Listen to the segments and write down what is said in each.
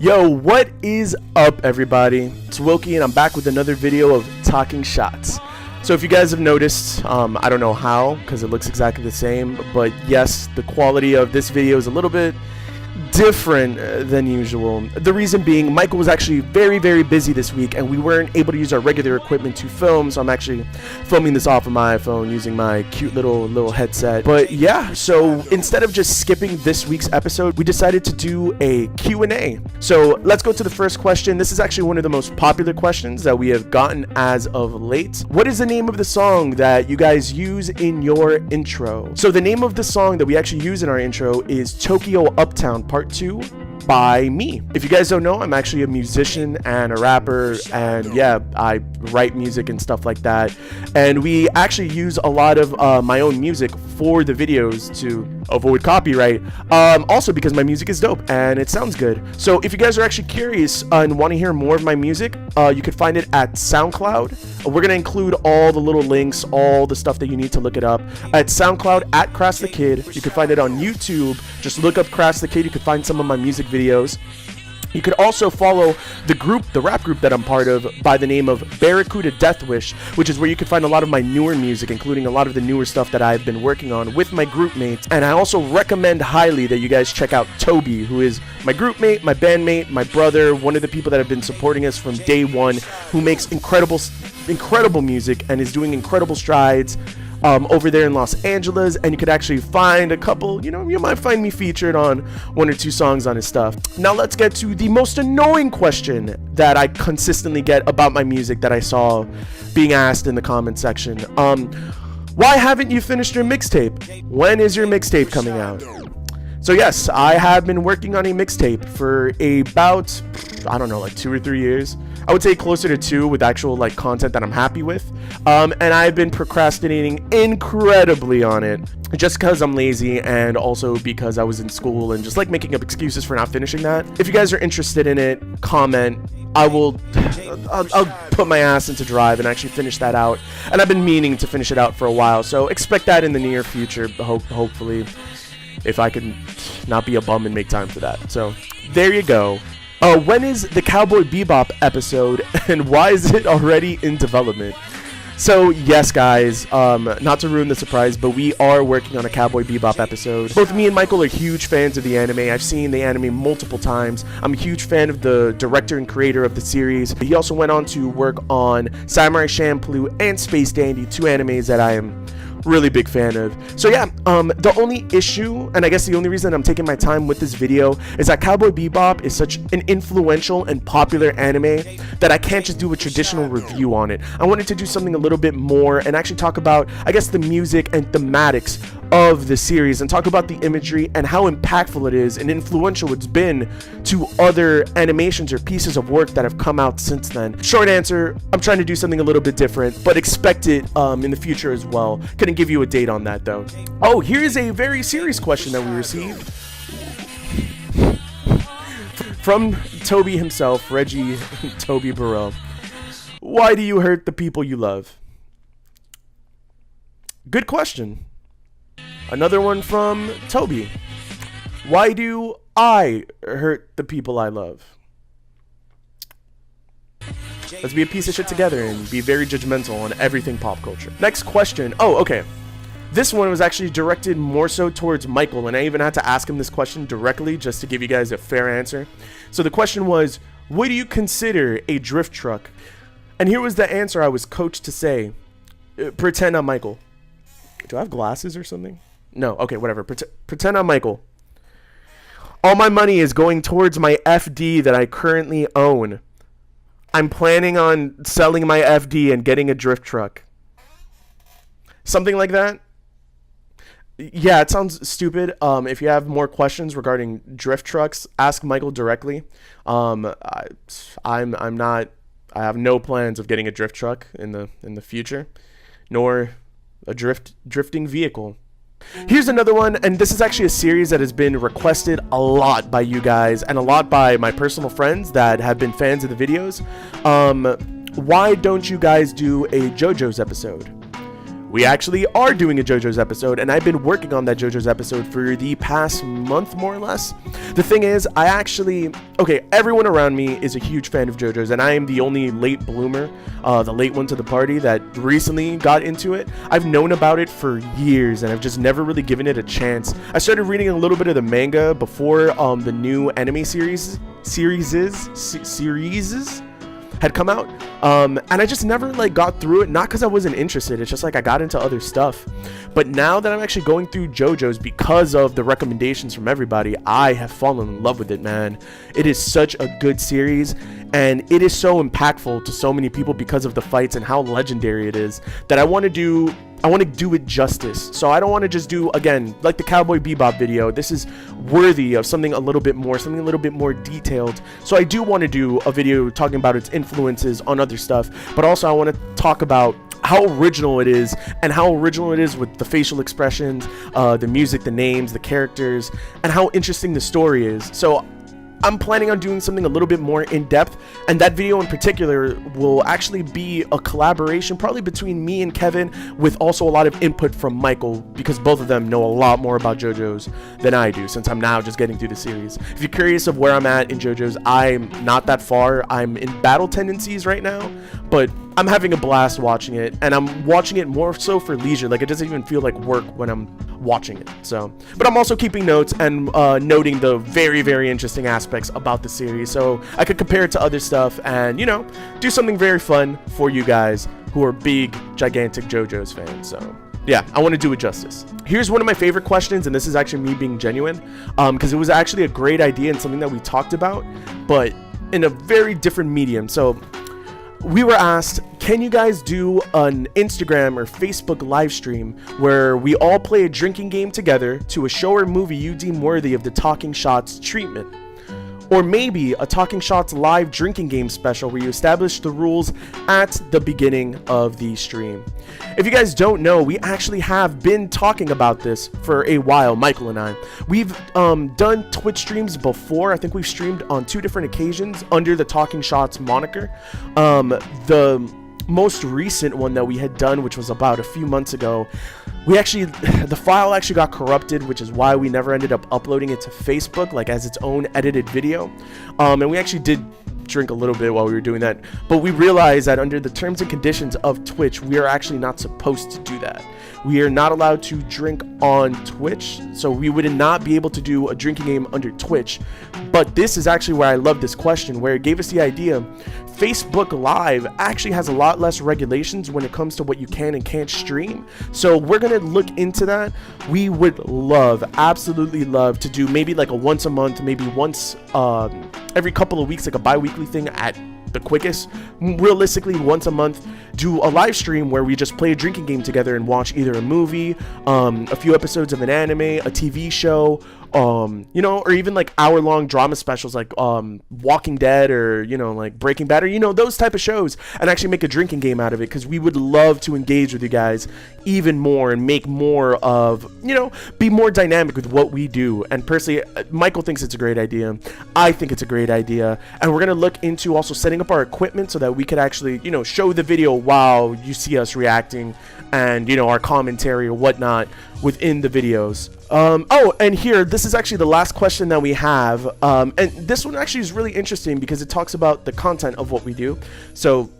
Yo, what is up, everybody? It's Wilkie, and I'm back with another video of Talking Shots. So if you guys have noticed, I don't know how, because it looks exactly the same, but yes, the quality of this video is a little bit different than usual. The reason being, Michael was actually very busy this week, and we weren't able to use our regular equipment to film, so I'm actually filming this off of my iPhone using my cute little headset. But yeah, so instead of just skipping this week's episode, we decided to do a Q&A. So let's go to the first question. This is actually one of the most popular questions that we have gotten as of late. What is the name of the song that you guys use in your intro? So the name of the song that we actually use in our intro is Tokyo Uptown Part 2 by me. If you guys don't know, I'm actually a musician and a rapper, and yeah, I write music and stuff like that, and we actually use a lot of my own music for the videos to avoid copyright, also because my music is dope and it sounds good. So if you guys are actually curious and want to hear more of my music, you can find it at SoundCloud. We're gonna include all the little links, all the stuff that you need to look it up at SoundCloud at Crass the Kid. You can find it on YouTube. Just look up Crass the Kid. You can find some of my music videos. You could also follow the rap group that I'm part of by the name of Barracuda Death Wish, which is where you can find a lot of my newer music, including a lot of the newer stuff that I've been working on with my group mates. And I also recommend highly that you guys check out Toby, who is my group mate, my bandmate, my brother, one of the people that have been supporting us from day one, who makes incredible music and is doing incredible strides over there in Los Angeles. And you could actually find a couple, you might find me featured on one or two songs on his stuff. Now let's get to the most annoying question that I consistently get about my music that I saw being asked in the comment section. Why haven't you finished your mixtape? When is your mixtape coming out? So yes, I have been working on a mixtape for about, I don't know, like 2 or 3 years. I would say closer to 2 with actual content that I'm happy with. And I've been procrastinating incredibly on it just because I'm lazy, and also because I was in school and just making up excuses for not finishing that. If you guys are interested in it, comment. I'll put my ass into drive and actually finish that out. And I've been meaning to finish it out for a while, so expect that in the near future, hopefully, if I can not be a bum and make time for that. So there you go. When is the Cowboy Bebop episode, and why is it already in development? So yes, guys, not to ruin the surprise, but we are working on a Cowboy Bebop episode. Both me and Michael are huge fans of the anime. I've seen the anime multiple times. I'm a huge fan of the director and creator of the series. He also went on to work on Samurai Champloo and Space Dandy, 2 animes that I am really big fan of. So yeah, the only issue, and I guess the only reason I'm taking my time with this video, is that Cowboy Bebop is such an influential and popular anime that I can't just do a traditional review on it. I wanted to do something a little bit more and actually talk about, I guess, the music and thematics of the series, and talk about the imagery and how impactful it is and influential it's been to other animations or pieces of work that have come out since then. Short answer, I'm trying to do something a little bit different, but expect it in the future as well. Couldn't give you a date on that though. Oh, here's a very serious question that we received from Toby himself, Reggie Toby Burrell. Why do you hurt the people you love? Good question. Another one from Toby. Why do I hurt the people I love? Let's be a piece of shit together and be very judgmental on everything pop culture. Next question. Oh, okay. This one was actually directed more so towards Michael, and I even had to ask him this question directly just to give you guys a fair answer. So the question was, what do you consider a drift truck? And here was the answer I was coached to say. Pretend I'm Michael. Do I have glasses or something? No, okay, whatever. Pretend I'm Michael. All my money is going towards my FD that I currently own. I'm planning on selling my FD and getting a drift truck. Something like that. Yeah, it sounds stupid. If you have more questions regarding drift trucks, ask Michael directly. I have no plans of getting a drift truck in the future, nor a drifting vehicle. Here's another one, and this is actually a series that has been requested a lot by you guys and a lot by my personal friends that have been fans of the videos. Why don't you guys do a JoJo's episode? we actually are doing a JoJo's episode, and I've been working on that JoJo's episode for the past month, more or less. The thing is, everyone around me is a huge fan of JoJo's, and I am the only late bloomer, the late one to the party that recently got into it. I've known about it for years, and I've just never really given it a chance. I started reading a little bit of the manga before the new anime series had come out, and I just never like got through it, not because I wasn't interested, it's just like I got into other stuff. But now that I'm actually going through JoJo's because of the recommendations from everybody, I have fallen in love with it, man. It is such a good series, and it is so impactful to so many people because of the fights and how legendary it is, that I want to do it justice. So I don't want to just do, again, like the Cowboy Bebop video. This is worthy of something a little bit more detailed. So I do want to do a video talking about its influences on other stuff, but also I want to talk about how original it is, and how original it is with the facial expressions, the music, the names, the characters, and how interesting the story is. So I'm planning on doing something a little bit more in depth, and that video in particular will actually be a collaboration probably between me and Kevin, with also a lot of input from Michael, because both of them know a lot more about JoJo's than I do, since I'm now just getting through the series. If you're curious of where I'm at in JoJo's, I'm not that far. I'm in battle tendencies right now, but I'm having a blast watching it, and I'm watching it more so for leisure. Like, it doesn't even feel like work when I'm watching it. So, but I'm also keeping notes and noting the very, very interesting aspects about the series, so I could compare it to other stuff and, you know, do something very fun for you guys who are big, gigantic JoJo's fans. So yeah, I want to do it justice. Here's one of my favorite questions, and this is actually me being genuine, because it was actually a great idea and something that we talked about, but in a very different medium. So we were asked, can you guys do an Instagram or Facebook live stream where we all play a drinking game together to a show or movie you deem worthy of the Talking Shots treatment? Or maybe a Talking Shots live drinking game special where you establish the rules at the beginning of the stream. If you guys don't know, we actually have been talking about this for a while, Michael and I. We've done Twitch streams before. I think we've streamed on 2 different occasions under the Talking Shots moniker. The most recent one that we had done, which was about a few months ago, the file actually got corrupted, which is why we never ended up uploading it to Facebook, like as its own edited video. And we actually did drink a little bit while we were doing that, but we realized that under the terms and conditions of Twitch, we are actually not supposed to do that. We are not allowed to drink on Twitch, so we would not be able to do a drinking game under Twitch. But this is actually where I love this question, where it gave us the idea. Facebook Live actually has a lot less regulations when it comes to what you can and can't stream, so we're gonna look into that. We would absolutely love to do maybe like a once a month, maybe once every couple of weeks, like a bi-weekly thing at the quickest. Realistically, once a month, do a live stream where we just play a drinking game together and watch either a movie, a few episodes of an anime, a TV show, you know, or even like hour-long drama specials like Walking Dead, or, you know, like Breaking Bad, or, you know, those type of shows, and actually make a drinking game out of it, because we would love to engage with you guys even more and make more of, you know, be more dynamic with what we do. And personally, Michael thinks it's a great idea. I think it's a great idea, and we're gonna look into also setting up our equipment so that we could actually, you know, show the video while you see us reacting, and, you know, our commentary or whatnot within the videos. Oh, and here, this is actually the last question that we have, and this one actually is really interesting because it talks about the content of what we do. So,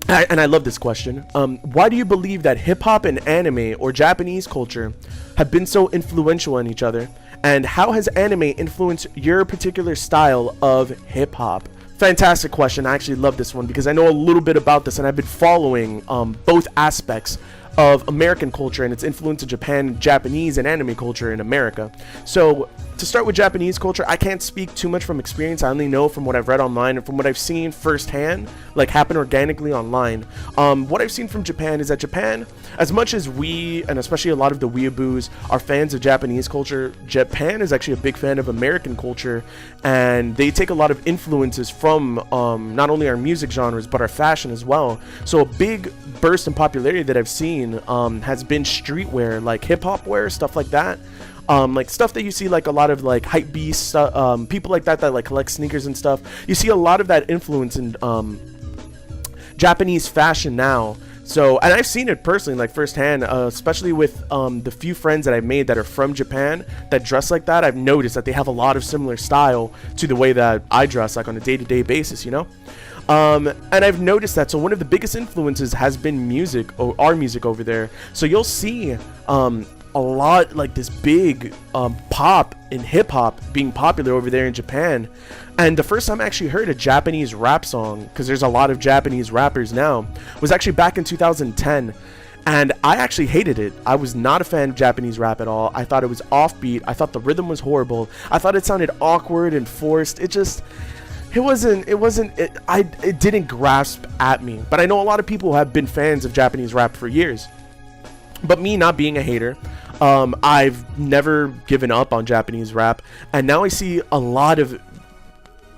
and I love this question. Why do you believe that hip-hop and anime or Japanese culture have been so influential on each other, and how has anime influenced your particular style of hip-hop? Fantastic question. I actually love this one because I know a little bit about this, and I've been following both aspects of American culture and its influence in Japan, Japanese, and anime culture in America. So to start with Japanese culture, I can't speak too much from experience. I only know from what I've read online and from what I've seen firsthand, like happen organically online. What I've seen from Japan is that Japan, as much as we, and especially a lot of the weeaboos, are fans of Japanese culture, Japan is actually a big fan of American culture, and they take a lot of influences from not only our music genres, but our fashion as well. So a big burst in popularity that I've seen has been streetwear, like hip-hop wear, stuff like that. Like stuff that you see, like a lot of like hype beasts, people like that like collect sneakers and stuff. You see a lot of that influence in Japanese fashion now. So, and I've seen it personally, like firsthand, especially with the few friends that I've made that are from Japan that dress like that. I've noticed that they have a lot of similar style to the way that I dress, like on a day-to-day basis, you know? And I've noticed that. So one of the biggest influences has been music, or our music over there. So you'll see a lot like this big pop and hip-hop being popular over there in Japan. And the first time I actually heard a Japanese rap song, because there's a lot of Japanese rappers now, was actually back in 2010. And I actually hated it. I was not a fan of Japanese rap at all. I thought it was offbeat. I thought the rhythm was horrible. I thought it sounded awkward and forced. It didn't grasp at me. But I know a lot of people have been fans of Japanese rap for years. But me not being a hater, I've never given up on Japanese rap. And now I see a lot of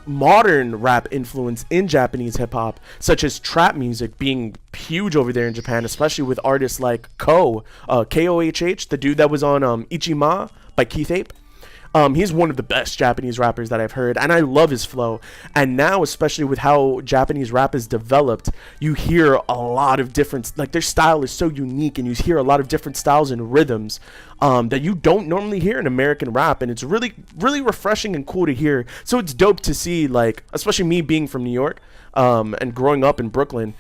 modern rap influence in Japanese hip-hop, such as trap music being huge over there in Japan, especially with artists like K-O-H-H, the dude that was on Ichima by Keith Ape. He's one of the best Japanese rappers that I've heard, and I love his flow. And now, especially with how Japanese rap is developed, you hear a lot of different, like their style is so unique, and you hear a lot of different styles and rhythms that you don't normally hear in American rap, and it's really, really refreshing and cool to hear. So it's dope to see, like, especially me being from New York and growing up in Brooklyn,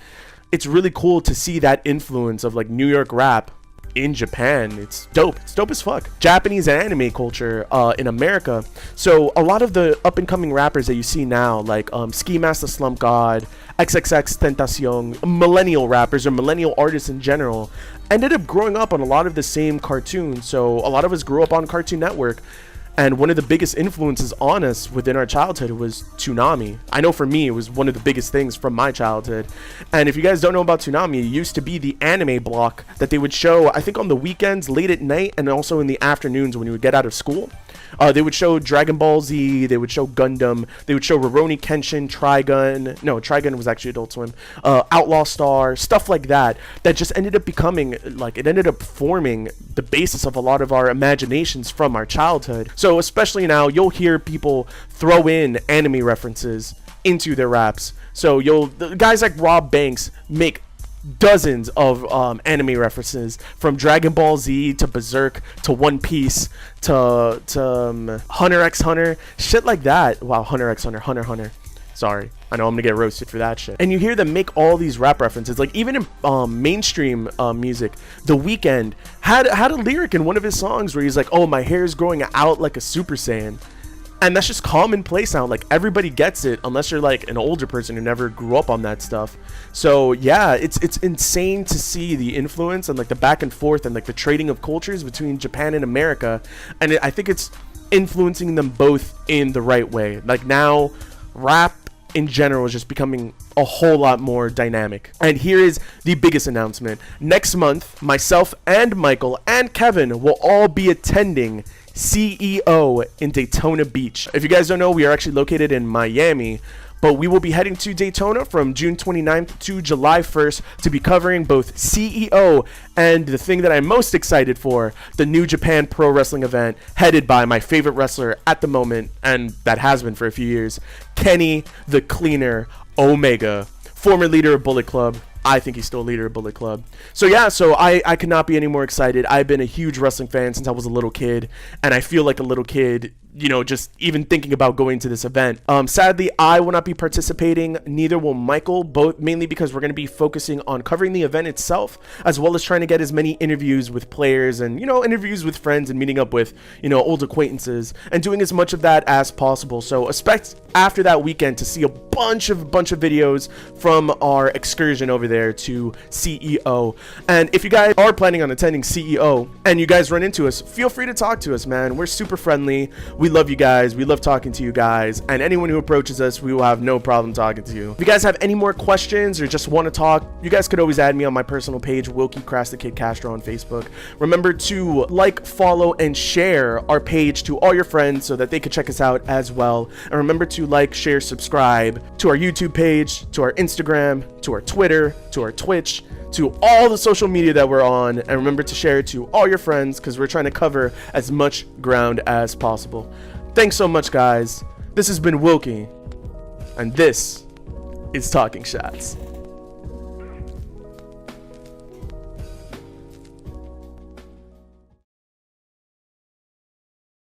it's really cool to see that influence of like New York rap in Japan. It's dope. It's dope as fuck. Japanese and anime culture in America. So a lot of the up and coming rappers that you see now, like Ski Master Slump God, XXX Tentacion, millennial rappers or millennial artists in general, ended up growing up on a lot of the same cartoons. So a lot of us grew up on Cartoon Network. And one of the biggest influences on us within our childhood was Toonami. I know for me, it was one of the biggest things from my childhood. And if you guys don't know about Toonami, it used to be the anime block that they would show, I think on the weekends, late at night, and also in the afternoons when you would get out of school. They would show Dragon Ball Z, they would show Gundam, they would show Rurouni Kenshin, Trigun. No, Trigun was actually Adult Swim. Outlaw Star, stuff like that. That just ended up becoming, like, it ended up forming the basis of a lot of our imaginations from our childhood. So especially now, you'll hear people throw in anime references into their raps. So guys like Rob Banks make dozens of anime references, from Dragon Ball Z to Berserk to One Piece to Hunter x Hunter, shit like that. Wow, Hunter x Hunter, Hunter x Hunter. Sorry, I know I'm gonna get roasted for that shit. And you hear them make all these rap references, like even in mainstream music. The Weeknd had a lyric in one of his songs where he's like, "Oh, my hair's growing out like a Super Saiyan." And that's just commonplace now. Like, everybody gets it, unless you're like an older person who never grew up on that stuff. So yeah, it's insane to see the influence and like the back and forth and like the trading of cultures between Japan and America. And I think it's influencing them both in the right way. Like now, rap in general is just becoming a whole lot more dynamic. And here is the biggest announcement. Next month, myself and Michael and Kevin will all be attending CEO in Daytona Beach. If you guys don't know, we are actually located in Miami, but we will be heading to Daytona from June 29th to July 1st to be covering both CEO and the thing that I'm most excited for, the New Japan Pro Wrestling event, headed by my favorite wrestler at the moment, and that has been for a few years, Kenny the Cleaner Omega, former leader of Bullet Club. I think he's still a leader of Bullet Club. So yeah, so I could not be any more excited. I've been a huge wrestling fan since I was a little kid, and I feel like a little kid, you know, just even thinking about going to this event. Sadly, I will not be participating, neither will Michael, both mainly because we're going to be focusing on covering the event itself, as well as trying to get as many interviews with players and, you know, interviews with friends and meeting up with, you know, old acquaintances and doing as much of that as possible. So expect after that weekend to see a bunch of videos from our excursion over there to CEO. And if you guys are planning on attending CEO and you guys run into us, feel free to talk to us, man. We're super friendly. We love you guys. We love talking to you guys. And anyone who approaches us, we will have no problem talking to you. If you guys have any more questions or just want to talk, you guys could always add me on my personal page, Wilkie Crash the Kid Castro on Facebook. Remember to like, follow, and share our page to all your friends so that they could check us out as well. And remember to like, share, subscribe to our YouTube page, to our Instagram, to our Twitter, to our Twitch, to all the social media that we're on. And remember to share it to all your friends, because we're trying to cover as much ground as possible. Thanks so much, guys. This has been Wilkie, and this is Talking Shots.